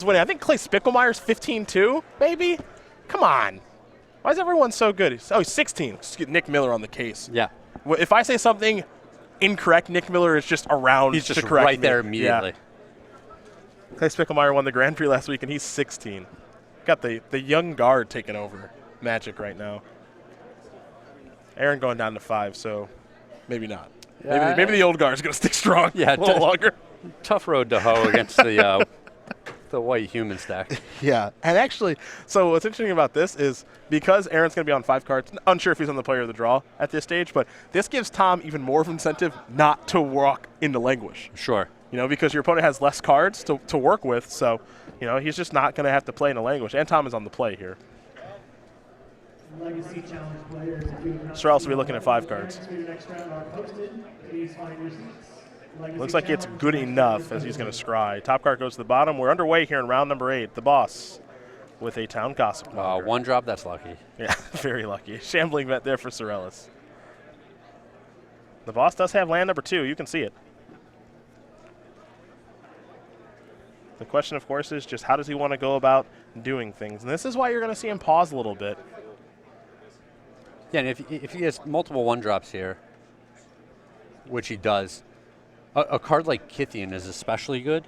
winning. I think Clay Spickelmeyer's 15-2, maybe? Come on. Why is everyone so good? He's 16. Nick Miller on the case. Yeah. If I say something incorrect, Nick Miller is just around He's just to correct right me. there immediately. Yeah. Clay Spickelmeyer won the Grand Prix last week, and he's 16. Got the young guard taking over Magic right now. Aaron going down to 5, so maybe not. Yeah. Maybe the old guard is going to stick strong a little longer. Tough road to hoe against the white human stack. Yeah, and actually, so what's interesting about this is because Aaron's going to be on 5 cards, unsure if he's on the player of the draw at this stage, but this gives Tom even more of an incentive not to walk into Languish. Sure. Because your opponent has less cards to work with, so, he's just not going to have to play into Languish. And Tom is on the play here. Sorrells will be looking at 5 cards. Looks like it's good enough as he's going to scry. Top card goes to the bottom. We're underway here in round number 8. The boss with a Town Gossip. One drop, that's lucky. Yeah, very lucky. Shambling vet there for Sorrells. The boss does have land number 2. You can see it. The question, of course, is just how does he want to go about doing things? And this is why you're going to see him pause a little bit. Yeah, and if he has multiple 1-drops here, which he does, a card like Kithian is especially good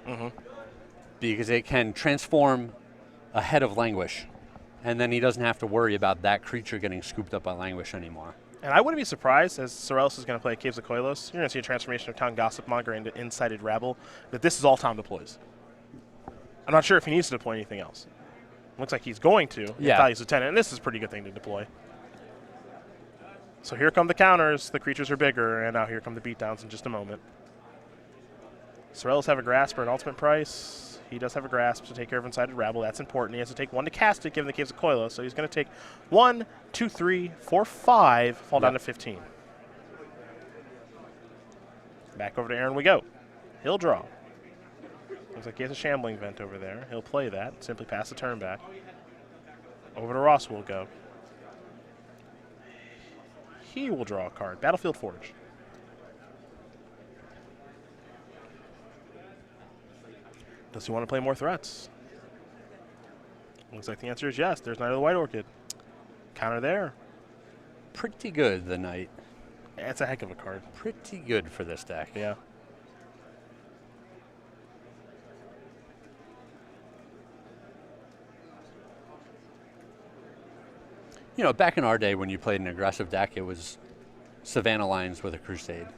because it can transform ahead of Languish, and then he doesn't have to worry about that creature getting scooped up by Languish anymore. And I wouldn't be surprised, as Sorrells is going to play Caves of Koilos, you're going to see a transformation of Town Gossip Monger into Insighted Rabble, that this is all Tom deploys. I'm not sure if he needs to deploy anything else. Looks like he's going to. Yeah. Values Lieutenant, and this is a pretty good thing to deploy. So here come the counters. The creatures are bigger, and now here come the beatdowns in just a moment. Sorrells have a grasp or an ultimate price. He does have a grasp to take care of Insighted Rabble. That's important. He has to take 1 to cast it, given the Caves of Koilos. So he's going to take 1, 2, 3, 4, 5, fall down to 15. Back over to Aaron we go. He'll draw. Looks like he has a Shambling Vent over there. He'll play that, simply pass the turn back. Over to Ross we'll go. He will draw a card. Battlefield Forge. Does he want to play more threats? Looks like the answer is yes. There's Knight of the White Orchid. Counter there. Pretty good, the Knight. It's a heck of a card. Pretty good for this deck. Yeah. Back in our day when you played an aggressive deck, it was Savannah Lines with a Crusade.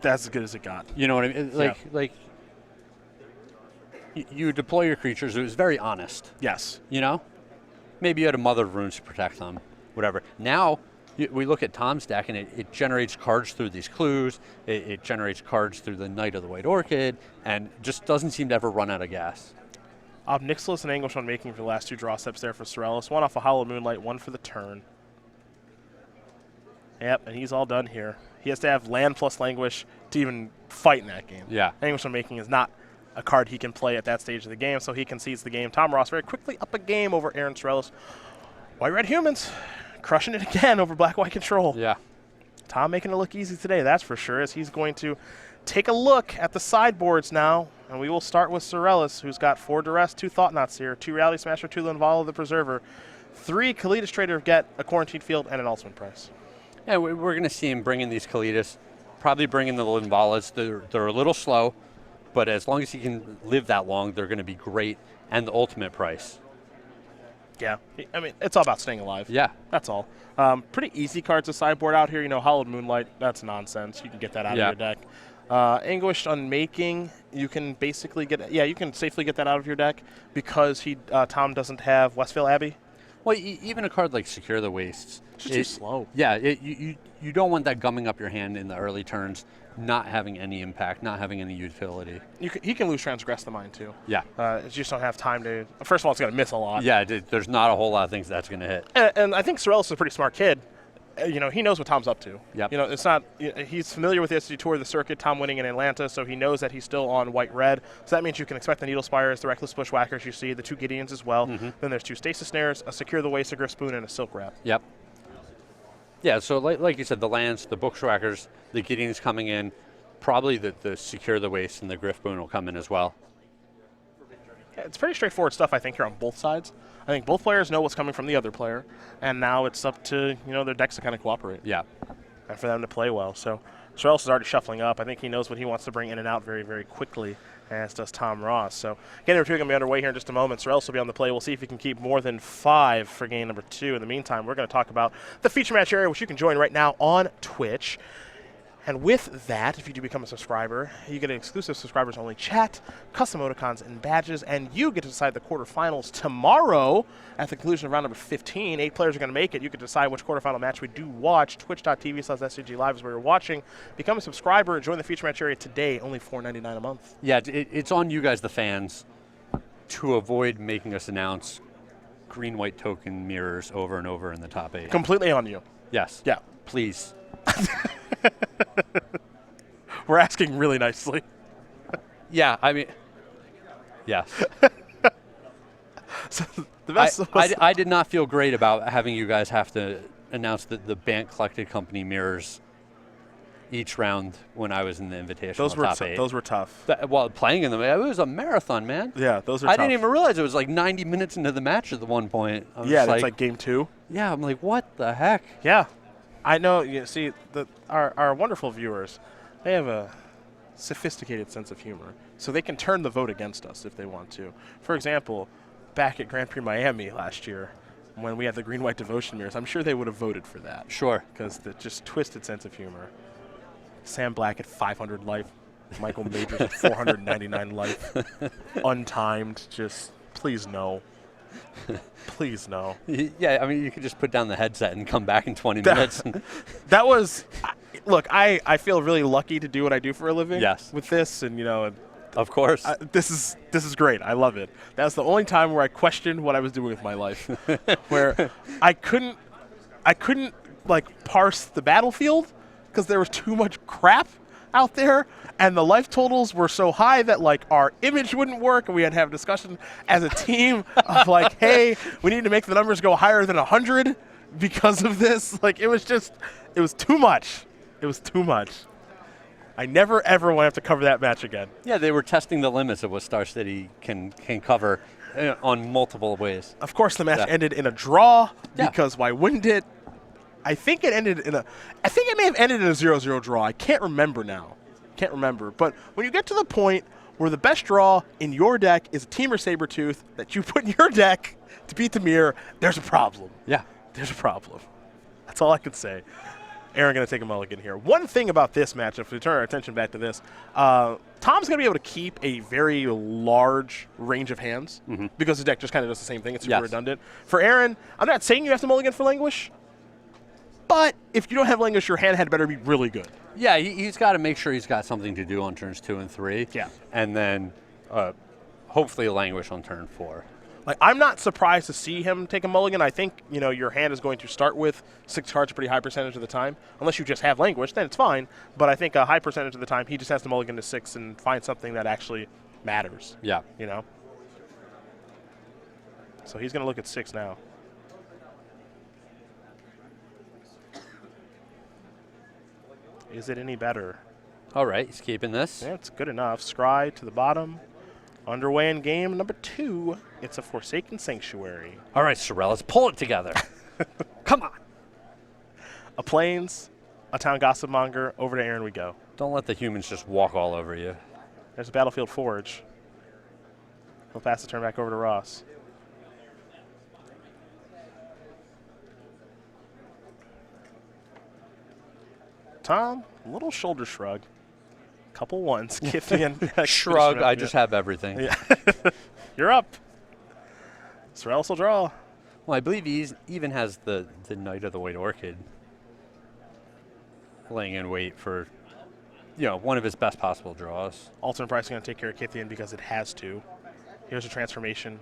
That's as good as it got. You know what I mean? You deploy your creatures. It was very honest. Yes. Maybe you had a Mother of Runes to protect them, whatever. Now, we look at Tom's deck, and it generates cards through these clues. It generates cards through the Knight of the White Orchid, and just doesn't seem to ever run out of gas. Obnixilis and Anguish on making for the last 2 draw steps there for Sorrells. 1 off a Hollow Moonlight, 1 for the turn. Yep, and he's all done here. He has to have land plus Languish to even fight in that game. Yeah. Anguish on making is not a card he can play at that stage of the game, so he concedes the game. Tom Ross very quickly up a game over Aaron Sorrells. White-Red Humans crushing it again over Black-White Control. Yeah. Tom making it look easy today, that's for sure, as he's going to take a look at the sideboards now. And we will start with Sorrells, who's got 4 Duress, 2 Thought Knots here, 2 Reality Smasher, 2 Linvala the Preserver, 3 Kalitas Trader of Get, a Quarantined Field, and an Ultimate Price. Yeah, we're going to see him bring in these Kalitas, probably bring in the Linvalas. They're a little slow, but as long as he can live that long, they're going to be great, and the Ultimate Price. Yeah, I mean, it's all about staying alive. Yeah. That's all. Pretty easy cards to sideboard out here. Hollowed Moonlight, that's nonsense. You can get that out of your deck. Anguished Unmaking, you can basically get, you can safely get that out of your deck because Tom doesn't have Westvale Abbey. Well, even a card like Secure the Wastes. It's just too slow. Yeah, you don't want that gumming up your hand in the early turns, not having any impact, not having any utility. He can lose Transgress the Mind too. Yeah. You just don't have time to, first of all, it's going to miss a lot. Yeah, there's not a whole lot of things that's going to hit. And I think Sorrells is a pretty smart kid. He knows what Tom's up to. Yep. It's not. He's familiar with the SCG Tour of the circuit. Tom winning in Atlanta, so he knows that he's still on white-red. So that means you can expect the Needle Spires, the Reckless Bushwhackers. You see the 2 Gideons as well. Then there's 2 Stasis Snares, a Secure the Waste, a Griff Spoon, and a Silk Wrap. Yep. Yeah. So like you said, the lands, the Bushwhackers, the Gideons coming in. Probably the Secure the Waste and the Griff Boon will come in as well. It's pretty straightforward stuff, I think, here on both sides. I think both players know what's coming from the other player, and now it's up to their decks to kind of cooperate. Yeah. And for them to play well. So Sorrells is already shuffling up. I think he knows what he wants to bring in and out very, very quickly, as does Tom Ross. So game number 2 going to be underway here in just a moment. Sorrells will be on the play. We'll see if he can keep more than 5 for game number 2. In the meantime, we're going to talk about the feature match area, which you can join right now on Twitch. And with that, if you do become a subscriber, you get an exclusive subscribers-only chat, custom emoticons and badges, and you get to decide the quarterfinals tomorrow at the conclusion of round number 15. 8 players are going to make it. You can decide which quarterfinal match we do watch. Twitch.tv/SCG Live is where you're watching. Become a subscriber and join the feature match area today. Only $4.99 a month. Yeah, it's on you guys, the fans, to avoid making us announce green-white token mirrors over and over in the top 8. Completely on you. Yes. Yeah. Please. We're asking really nicely. Yeah, I mean, yes. So the best I did not feel great about having you guys have to announce the Bant Collected Company mirrors each round when I was in the Invitational top 8. Those were tough. While playing in them, it was a marathon, man. Yeah, those are I tough. didn't even realize it was like 90 minutes into the match at the one point. Yeah, that's like game 2. Yeah, I'm like, what the heck? Yeah. I know, you see, our wonderful viewers, they have a sophisticated sense of humor, so they can turn the vote against us if they want to. For example, back at Grand Prix Miami last year, when we had the green-white devotion mirrors, I'm sure they would have voted for that. Sure. Because the just twisted sense of humor. Sam Black at 500 life, Michael Majors at 499 life, untimed, just please no. Please no. Yeah, I mean, you could just put down the headset and come back in 20 minutes. That was, look, I feel really lucky to do what I do for a living. Yes. With this, and of course. this is great. I love it. That's the only time where I questioned what I was doing with my life, where I couldn't like parse the battlefield because there was too much crap out there, and the life totals were so high that like our image wouldn't work, and we had to have a discussion as a team of like, hey, we need to make the numbers go higher than 100 because of this. Like it was too much. It was too much. I never ever want to have to cover that match again. Yeah, they were testing the limits of what Star City can cover on multiple ways. Of course, the match ended in a draw because Yeah. why wouldn't it? I think it may have ended in a 0-0 draw. I can't remember now. Can't remember. But when you get to the point where the best draw in your deck is a Teamer Sabertooth that you put in your deck to beat the mirror, there's a problem. Yeah. There's a problem. That's all I could say. Aaron going to take a mulligan here. One thing about this match, if we turn our attention back to this, Tom's going to be able to keep a very large range of hands because the deck just kind of does the same thing. It's super redundant. For Aaron, I'm not saying you have to mulligan for Languish, but if you don't have Languish, your hand had better be really good. Yeah, he's got to make sure he's got something to do on turns 2 and 3. Yeah. And then hopefully a Languish on turn 4. Like, I'm not surprised to see him take a mulligan. I think, your hand is going to start with 6 cards a pretty high percentage of the time. Unless you just have Languish, then it's fine. But I think a high percentage of the time, he just has to mulligan to 6 and find something that actually matters. Yeah. So he's going to look at 6 now. Is it any better? All right, he's keeping this. Yeah, it's good enough. Scry to the bottom. Underway in game number 2. It's a Forsaken Sanctuary. All right, Sorrells, let's pull it together. Come on. A Plains, a Town Gossip Monger. Over to Aaron we go. Don't let the humans just walk all over you. There's a Battlefield Forge. He'll pass the turn back over to Ross. Tom, a little shoulder shrug. Couple ones. Shrug, I just have everything. Yeah. You're up. Sorrells will draw. Well, I believe he even has the Knight of the White Orchid laying in wait for, one of his best possible draws. Alternate Price is going to take care of Kithian because it has to. Here's a transformation.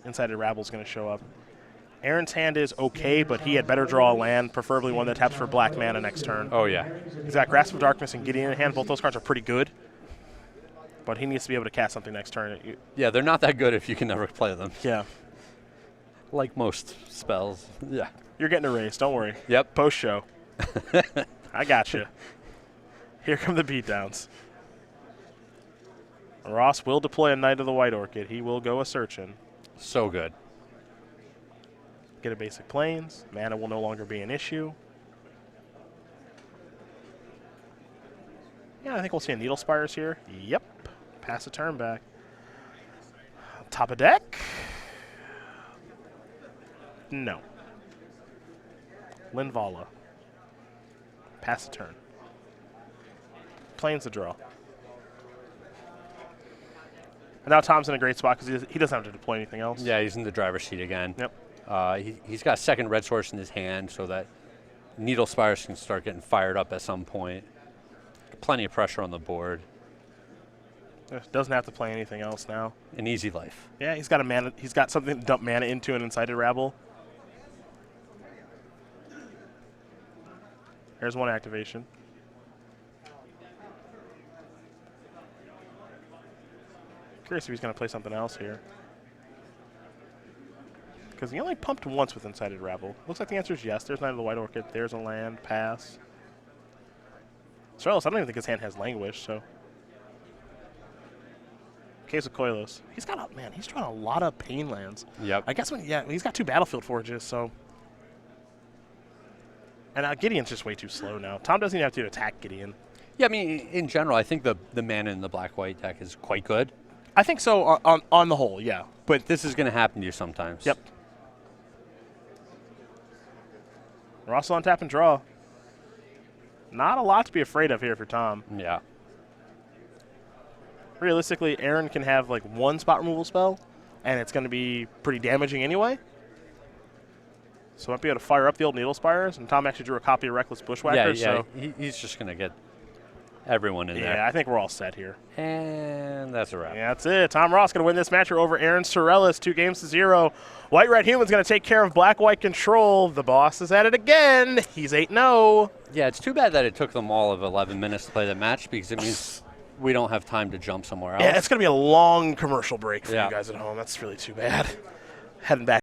Inside of Rabble's going to show up. Aaron's hand is okay, but he had better draw a land, preferably one that taps for black mana next turn. Oh, yeah. He's got Grasp of Darkness and Gideon in hand. Both those cards are pretty good, but he needs to be able to cast something next turn. Yeah, they're not that good if you can never play them. Yeah. Like most spells. Yeah. You're getting erased. Don't worry. Yep. Post-show. I got you. Here come the beatdowns. Ross will deploy a Knight of the White Orchid. He will go a searching. So good. Get a basic plains. Mana will no longer be an issue. Yeah, I think we'll see a Needle Spires here. Yep. Pass a turn back. Top of deck? No. Linvala. Pass a turn. Plains the draw. And now Tom's in a great spot because he doesn't have to deploy anything else. Yeah, he's in the driver's seat again. Yep. He's got a second red source in his hand so that Needle Spires can start getting fired up at some point. Plenty of pressure on the board. Doesn't have to play anything else now. An easy life. Yeah, he's got a mana. He's got something to dump mana into an Incited Rabble. There's one activation. Curious if he's going to play something else here. Because he only pumped once with Incited Rabble. Looks like the answer is yes. There's Knight of the White Orchid. There's a land. Pass. Sorrells, I don't even think his hand has Languish, so. Case of Koilos. He's got a, man, he's drawing a lot of pain lands. Yep. I guess he's got 2 Battlefield Forges, so. And Gideon's just way too slow now. Tom doesn't even have to attack Gideon. Yeah, I mean, in general, I think the mana in the black-white deck is quite good. I think so on the whole, yeah. But this is going to happen to you sometimes. Yep. Ross on tap and draw. Not a lot to be afraid of here for Tom. Yeah. Realistically, Aaron can have like 1 spot removal spell, and it's going to be pretty damaging anyway. So might be able to fire up the old Needle Spires, and Tom actually drew a copy of Reckless Bushwhacker. Yeah, so he's just going to get everyone in there. Yeah, I think we're all set here. And that's a wrap. Yeah, that's it. Tom Ross going to win this match over Aaron Sorrells, 2-0. White-Red Human's going to take care of Black-White Control. The boss is at it again. He's 8-0. Yeah, it's too bad that it took them all of 11 minutes to play the match because it means we don't have time to jump somewhere else. Yeah, it's going to be a long commercial break for Yeah. you guys at home. That's really too bad. Heading back.